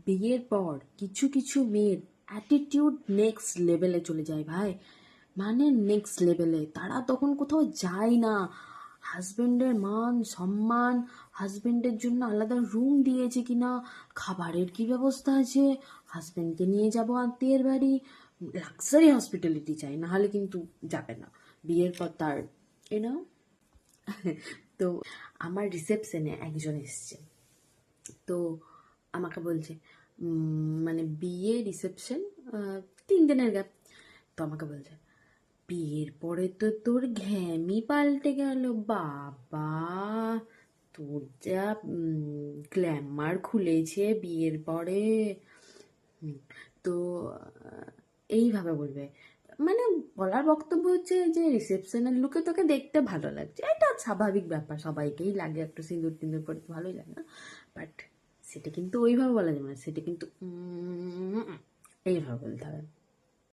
বিয়ের পর কিছু কিছু মেয়ের অ্যাটিটিউড নেক্সট লেভেলে চলে যায় ভাই, মানে নেক্সট লেভেলে। তারা তখন কোথাও যায় না, হাজবেন্ডের মান সম্মান, হাজবেন্ডের জন্য আলাদা রুম দিয়েছে কিনা, খাবারের কি ব্যবস্থা আছে, হাজবেন্ডকে নিয়ে যাব আত্মীয়ের বাড়ি, লাক্সারি হসপিটালিটি চাই, না হলে কিন্তু যাবে না বিয়ের পর তার এনা। তো আমার রিসেপশনে একজন এসছে, তো আমাকে বলছে মানে বিয়ে রিসেপশন 3 দিনের গ্যাপ। তো আমাকে বলছে বিয়ের পরে তো তোর ঘ্যামই পাল্টে গেল বাবা, তোর যা গ্ল্যামার খুলেছে বিয়ের পরে। তো এইভাবে বলবে, মানে বলার বক্তব্য হচ্ছে যে রিসেপশনের লুকে তোকে দেখতে ভালো লাগছে, এটা স্বাভাবিক ব্যাপার, সবাইকেই লাগে, একটু সিঁদুর টিঁদুর পরে তো ভালোই লাগে না, বাট সেটা কিন্তু ওইভাবে বলা যাবে না, সেটা কিন্তু এইভাবে বলতে হবে।